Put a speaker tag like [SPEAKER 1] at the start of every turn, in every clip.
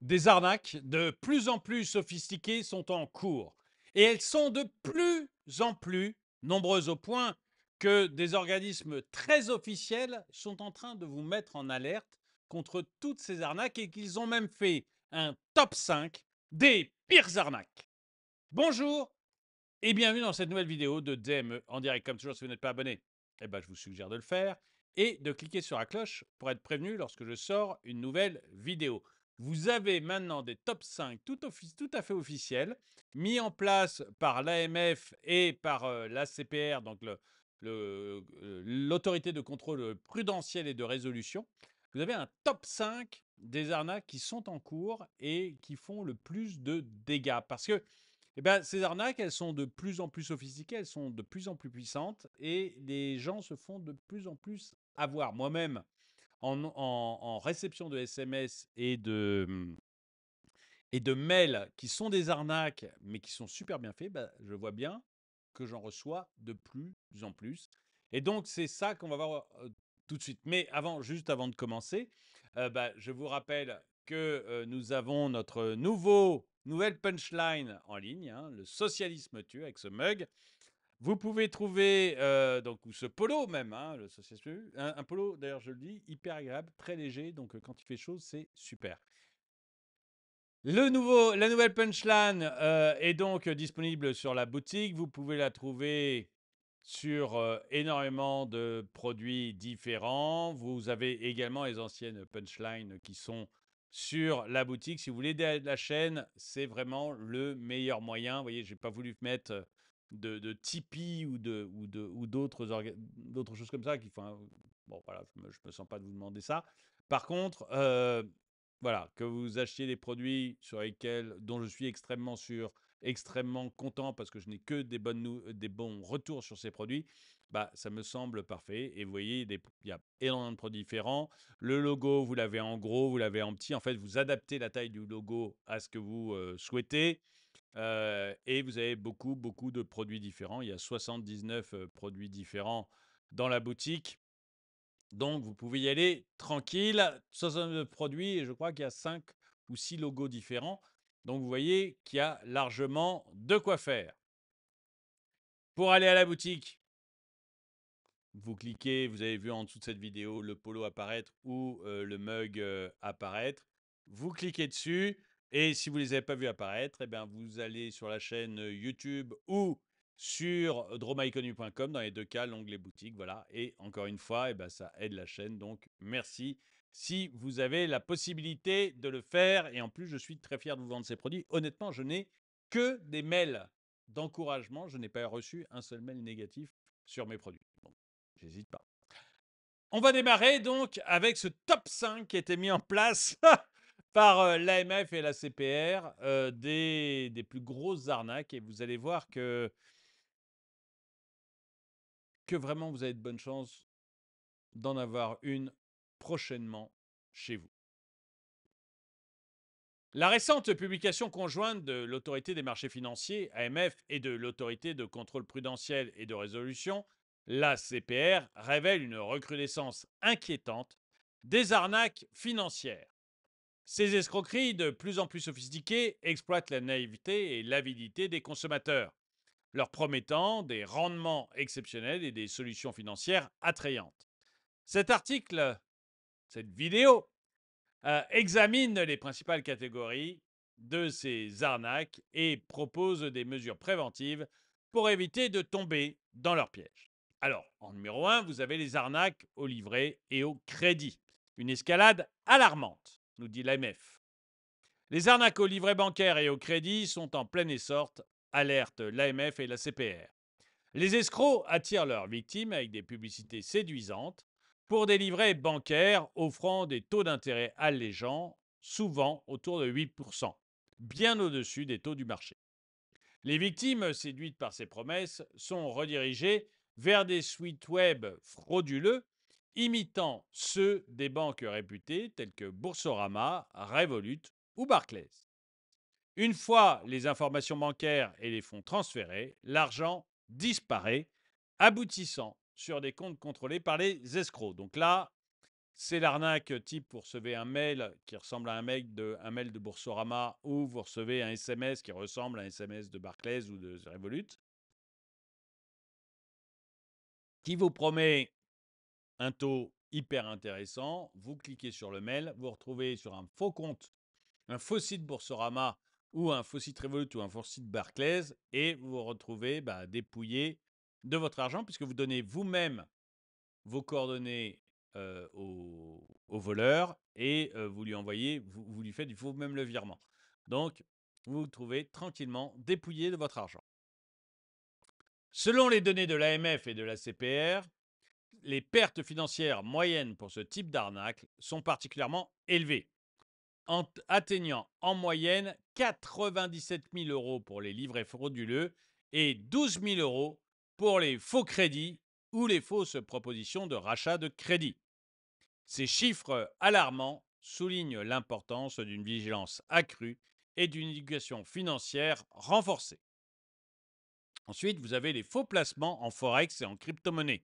[SPEAKER 1] Des arnaques de plus en plus sophistiquées sont en cours et elles sont de plus en plus nombreuses au point que des organismes très officiels sont en train de vous mettre en alerte contre toutes ces arnaques et qu'ils ont même fait un top 5 des pires arnaques. Bonjour et bienvenue dans cette nouvelle vidéo de DME en direct. Comme toujours, si vous n'êtes pas abonné, je vous suggère de le faire et de cliquer sur la cloche pour être prévenu lorsque je sors une nouvelle vidéo. Vous avez maintenant des top 5 tout à fait officiels, mis en place par l'AMF et par l'ACPR, donc l'autorité de contrôle prudentiel et de résolution. Vous avez un top 5 des arnaques qui sont en cours et qui font le plus de dégâts. Parce que ces arnaques, elles sont de plus en plus sophistiquées, elles sont de plus en plus puissantes et les gens se font de plus en plus avoir. Moi-même, en réception de SMS et de mails qui sont des arnaques, mais qui sont super bien faits, je vois bien que j'en reçois de plus en plus. Et donc, c'est ça qu'on va voir tout de suite. Mais juste avant de commencer, je vous rappelle que nous avons notre nouvelle punchline en ligne, hein, le socialisme tue, avec ce mug. Vous pouvez trouver, ou ce polo même, hein, le socialisme tue, un polo, d'ailleurs je le dis, hyper agréable, très léger, donc quand il fait chaud, c'est super. La nouvelle punchline est donc disponible sur la boutique. Vous pouvez la trouver sur énormément de produits différents. Vous avez également les anciennes punchlines qui sont sur la boutique. Si vous voulez aider la chaîne, c'est vraiment le meilleur moyen. Vous voyez, je n'ai pas voulu mettre de Tipeee ou d'autres choses comme ça qui font. Bon, voilà, je me sens pas de vous demander ça. Par contre, voilà, que vous achetiez des produits dont je suis extrêmement sûr, extrêmement content parce que je n'ai que des bons retours sur ces produits, ça me semble parfait. Et vous voyez, il y a énormément de produits différents. Le logo, vous l'avez en gros, vous l'avez en petit. En fait, vous adaptez la taille du logo à ce que vous souhaitez. Et vous avez beaucoup, beaucoup de produits différents. Il y a 79 produits différents dans la boutique. Donc, vous pouvez y aller tranquille. 69 produits et je crois qu'il y a 5 ou 6 logos différents. Donc, vous voyez qu'il y a largement de quoi faire. Pour aller à la boutique, vous cliquez, vous avez vu en dessous de cette vidéo le polo apparaître ou le mug apparaître. Vous cliquez dessus et si vous ne les avez pas vus apparaître, vous allez sur la chaîne YouTube ou sur dromaiconnu.com. Dans les deux cas, l'onglet boutique. Voilà. Et encore une fois, ça aide la chaîne. Donc, merci si vous avez la possibilité de le faire. Et en plus, je suis très fier de vous vendre ces produits. Honnêtement, je n'ai que des mails d'encouragement. Je n'ai pas reçu un seul mail négatif sur mes produits. Bon, j'hésite pas. On va démarrer donc avec ce top 5 qui a été mis en place par l'AMF et la CPR des plus grosses arnaques. Et vous allez voir que vraiment vous avez de bonnes chances d'en avoir une prochainement chez vous. La récente publication conjointe de l'Autorité des marchés financiers, AMF, et de l'Autorité de contrôle prudentiel et de résolution, l'ACPR, révèle une recrudescence inquiétante des arnaques financières. Ces escroqueries de plus en plus sophistiquées exploitent la naïveté et l'avidité des consommateurs, leur promettant des rendements exceptionnels et des solutions financières attrayantes. Cet article, cette vidéo, examine les principales catégories de ces arnaques et propose des mesures préventives pour éviter de tomber dans leur piège. Alors, en numéro 1, vous avez les arnaques au livret et au crédit. Une escalade alarmante, nous dit l'AMF. Les arnaques au livret bancaire et au crédit sont en plein essor, alerte l'AMF et la CPR. Les escrocs attirent leurs victimes avec des publicités séduisantes pour des livrets bancaires offrant des taux d'intérêt allégeants, souvent autour de 8%, bien au-dessus des taux du marché. Les victimes séduites par ces promesses sont redirigées vers des sites web frauduleux imitant ceux des banques réputées telles que Boursorama, Revolut ou Barclays. Une fois les informations bancaires et les fonds transférés, l'argent disparaît, aboutissant sur des comptes contrôlés par les escrocs. Donc là, C'est l'arnaque type, vous recevez un mail qui ressemble à un mail de Boursorama, ou vous recevez un SMS qui ressemble à un SMS de Barclays ou de Revolut, qui vous promet un taux hyper intéressant. Vous cliquez sur le mail, vous retrouvez sur un faux compte, un faux site Boursorama ou un faux site Revolut ou un faux site Barclays, et vous vous retrouvez dépouillé de votre argent puisque vous donnez vous-même vos coordonnées au voleur, et vous lui envoyez, vous lui faites vous-même le virement. Donc, vous vous trouvez tranquillement dépouillé de votre argent. Selon les données de l'AMF et de la CPR, les pertes financières moyennes pour ce type d'arnaque sont particulièrement élevées, atteignant en moyenne 97 000 euros pour les livrets frauduleux et 12 000 euros pour les faux crédits ou les fausses propositions de rachat de crédit. Ces chiffres alarmants soulignent l'importance d'une vigilance accrue et d'une éducation financière renforcée. Ensuite, vous avez les faux placements en forex et en crypto-monnaie,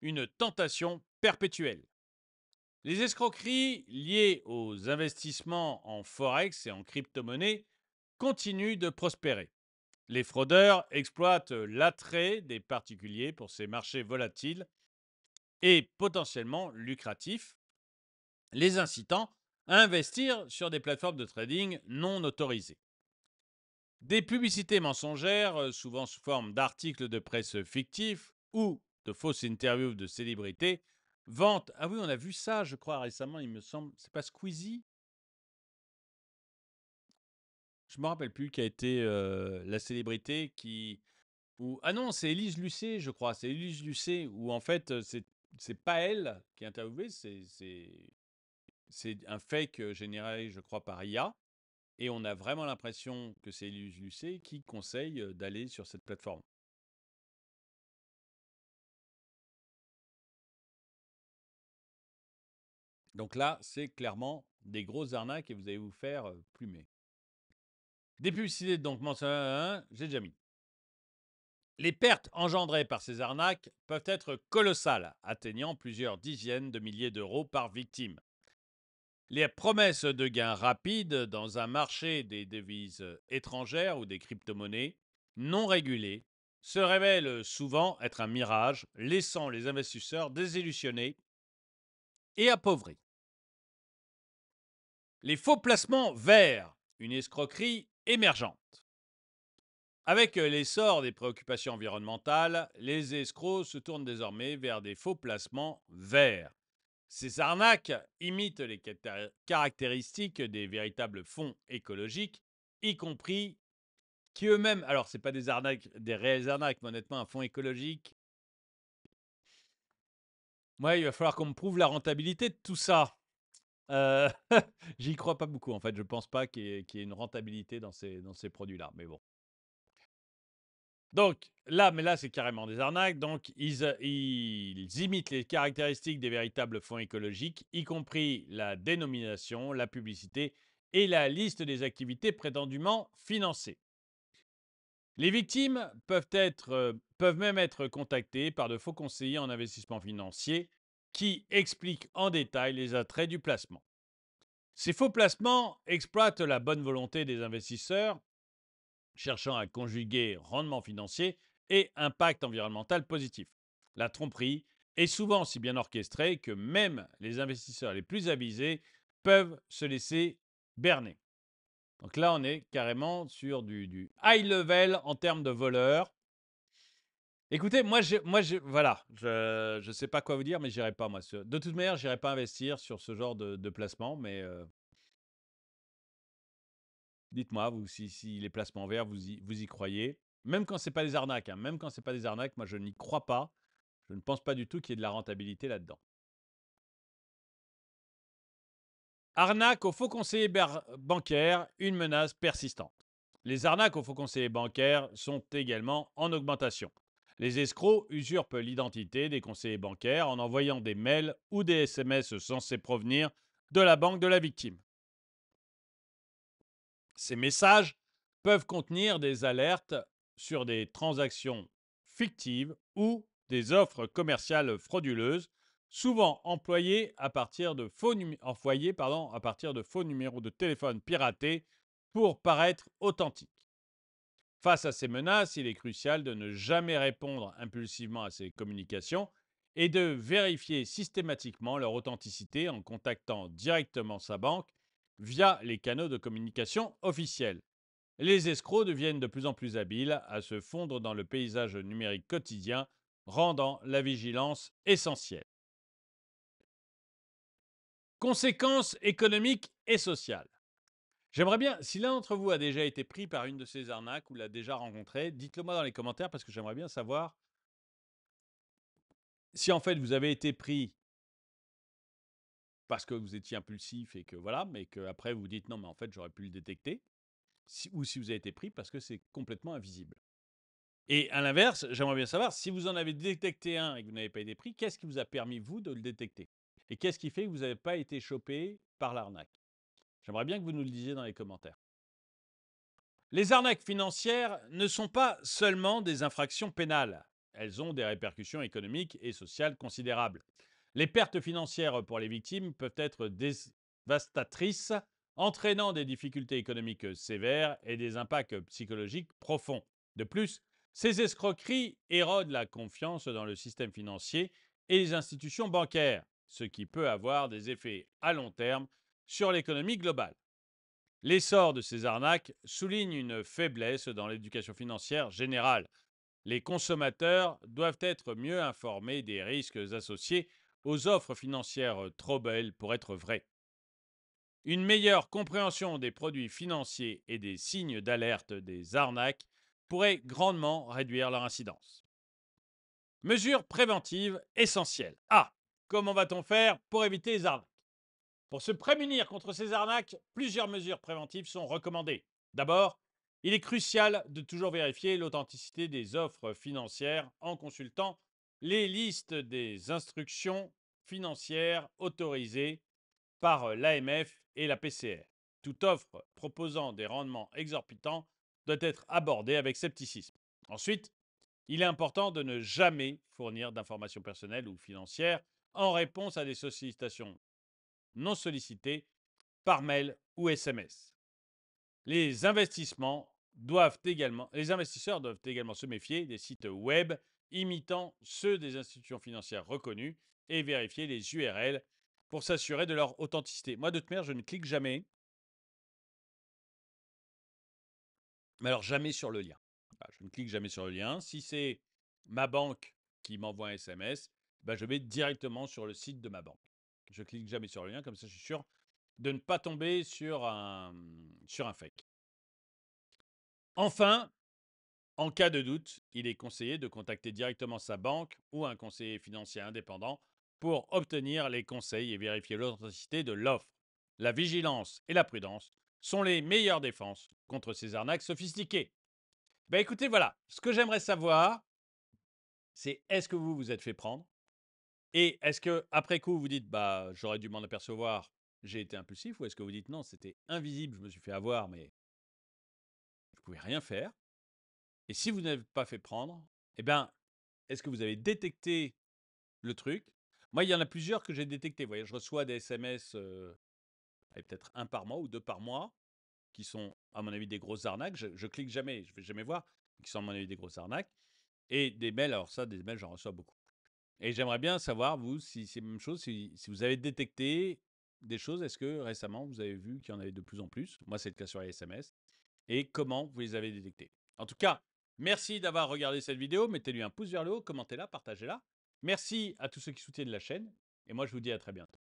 [SPEAKER 1] une tentation perpétuelle. Les escroqueries liées aux investissements en forex et en crypto-monnaie continuent de prospérer. Les fraudeurs exploitent l'attrait des particuliers pour ces marchés volatiles et potentiellement lucratifs, les incitant à investir sur des plateformes de trading non autorisées. Des publicités mensongères, souvent sous forme d'articles de presse fictifs ou de fausses interviews de célébrités, vantent. Ah oui, on a vu ça, je crois, récemment, il me semble. C'est pas Squeezie? Je me rappelle plus qui a été la célébrité qui. Ah non, c'est Élise Lucet, je crois. C'est Élise Lucet, où en fait, c'est pas elle qui est interviewée, c'est un fake généré, je crois, par IA. Et on a vraiment l'impression que c'est Élise Lucet qui conseille d'aller sur cette plateforme. Donc là, c'est clairement des grosses arnaques et vous allez vous faire plumer. Des publicités donc mentionnées, j'ai déjà mis. Les pertes engendrées par ces arnaques peuvent être colossales, atteignant plusieurs dizaines de milliers d'euros par victime. Les promesses de gains rapides dans un marché des devises étrangères ou des crypto-monnaies non régulées se révèlent souvent être un mirage, laissant les investisseurs désillusionnés et appauvris. Les faux placements verts, une escroquerie émergente. Avec l'essor des préoccupations environnementales, les escrocs se tournent désormais vers des faux placements verts. Ces arnaques imitent les caractéristiques des véritables fonds écologiques, y compris qui eux-mêmes, alors c'est pas des arnaques, des réelles arnaques, mais honnêtement, un fonds écologique, moi, il va falloir qu'on me prouve la rentabilité de tout ça. Euh, J'y crois pas beaucoup, en fait. Je pense pas qu'il y ait une rentabilité dans ces produits-là, mais bon. Donc là, c'est carrément des arnaques. Donc, ils imitent les caractéristiques des véritables fonds écologiques, y compris la dénomination, la publicité et la liste des activités prétendument financées. Les victimes peuvent même être contactées par de faux conseillers en investissement financier qui expliquent en détail les attraits du placement. Ces faux placements exploitent la bonne volonté des investisseurs cherchant à conjuguer rendement financier et impact environnemental positif. La tromperie est souvent si bien orchestrée que même les investisseurs les plus avisés peuvent se laisser berner. Donc là, on est carrément sur du high level en termes de voleurs. Écoutez, voilà, je ne sais pas quoi vous dire, mais j'irai pas, moi. De toute manière, j'irai pas investir sur ce genre de placement, mais dites-moi, vous, si les placements verts, vous y croyez. Même quand c'est pas des arnaques, hein, même quand c'est pas des arnaques, moi je n'y crois pas. Je ne pense pas du tout qu'il y ait de la rentabilité là-dedans. Arnaque aux faux conseillers bancaires, une menace persistante. Les arnaques aux faux conseillers bancaires sont également en augmentation. Les escrocs usurpent l'identité des conseillers bancaires en envoyant des mails ou des SMS censés provenir de la banque de la victime. Ces messages peuvent contenir des alertes sur des transactions fictives ou des offres commerciales frauduleuses, souvent envoyés à partir de faux numéros de téléphone piratés pour paraître authentiques. Face à ces menaces, il est crucial de ne jamais répondre impulsivement à ces communications et de vérifier systématiquement leur authenticité en contactant directement sa banque via les canaux de communication officiels. Les escrocs deviennent de plus en plus habiles à se fondre dans le paysage numérique quotidien, rendant la vigilance essentielle. Conséquences économiques et sociales. J'aimerais bien, si l'un d'entre vous a déjà été pris par une de ces arnaques ou l'a déjà rencontré, dites-le moi dans les commentaires parce que j'aimerais bien savoir si en fait vous avez été pris parce que vous étiez impulsif et que voilà, mais qu'après vous dites non, mais en fait j'aurais pu le détecter, ou si vous avez été pris parce que c'est complètement invisible. Et à l'inverse, j'aimerais bien savoir si vous en avez détecté un et que vous n'avez pas été pris, qu'est-ce qui vous a permis, vous, de le détecter? Et qu'est-ce qui fait que vous n'avez pas été chopé par l'arnaque? J'aimerais bien que vous nous le disiez dans les commentaires. Les arnaques financières ne sont pas seulement des infractions pénales. Elles ont des répercussions économiques et sociales considérables. Les pertes financières pour les victimes peuvent être dévastatrices, entraînant des difficultés économiques sévères et des impacts psychologiques profonds. De plus, ces escroqueries érodent la confiance dans le système financier et les institutions bancaires, ce qui peut avoir des effets à long terme sur l'économie globale. L'essor de ces arnaques souligne une faiblesse dans l'éducation financière générale. Les consommateurs doivent être mieux informés des risques associés aux offres financières trop belles pour être vraies. Une meilleure compréhension des produits financiers et des signes d'alerte des arnaques pourrait grandement réduire leur incidence. Mesures préventives essentielles. Ah, comment va-t-on faire pour éviter les arnaques? Pour se prémunir contre ces arnaques, plusieurs mesures préventives sont recommandées. D'abord, il est crucial de toujours vérifier l'authenticité des offres financières en consultant les listes des instructions financières autorisées par l'AMF et la PCR. Toute offre proposant des rendements exorbitants doit être abordée avec scepticisme. Ensuite, il est important de ne jamais fournir d'informations personnelles ou financières en réponse à des sollicitations non sollicités par mail ou SMS. Les investisseurs doivent également se méfier des sites web imitant ceux des institutions financières reconnues et vérifier les URL pour s'assurer de leur authenticité. Moi, de toute manière, je ne clique jamais, mais alors jamais sur le lien. Voilà, je ne clique jamais sur le lien. Si c'est ma banque qui m'envoie un SMS, je vais directement sur le site de ma banque. Je clique jamais sur le lien, comme ça je suis sûr de ne pas tomber sur un fake. Enfin, en cas de doute, il est conseillé de contacter directement sa banque ou un conseiller financier indépendant pour obtenir les conseils et vérifier l'authenticité de l'offre. La vigilance et la prudence sont les meilleures défenses contre ces arnaques sophistiquées. Écoutez, voilà, ce que j'aimerais savoir, c'est est-ce que vous vous êtes fait prendre? Et est-ce que après coup vous dites j'aurais dû m'en apercevoir, j'ai été impulsif, ou est-ce que vous dites non, c'était invisible, je me suis fait avoir, mais je pouvais rien faire? Et si vous n'avez pas fait prendre, eh bien, est-ce que vous avez détecté le truc? Moi, il y en a plusieurs que j'ai détectés. Vous voyez, je reçois des SMS, allez, peut-être un par mois ou deux par mois, qui sont, à mon avis, des grosses arnaques. Je clique jamais, je vais jamais voir, qui sont, à mon avis, des grosses arnaques. Et des mails, alors ça, des mails, j'en reçois beaucoup. Et j'aimerais bien savoir, vous, si c'est la même chose, si vous avez détecté des choses, est-ce que récemment, vous avez vu qu'il y en avait de plus en plus? Moi, c'est le cas sur les SMS. Et comment vous les avez détectés? En tout cas, merci d'avoir regardé cette vidéo. Mettez-lui un pouce vers le haut, commentez-la, partagez-la. Merci à tous ceux qui soutiennent la chaîne. Et moi, je vous dis à très bientôt.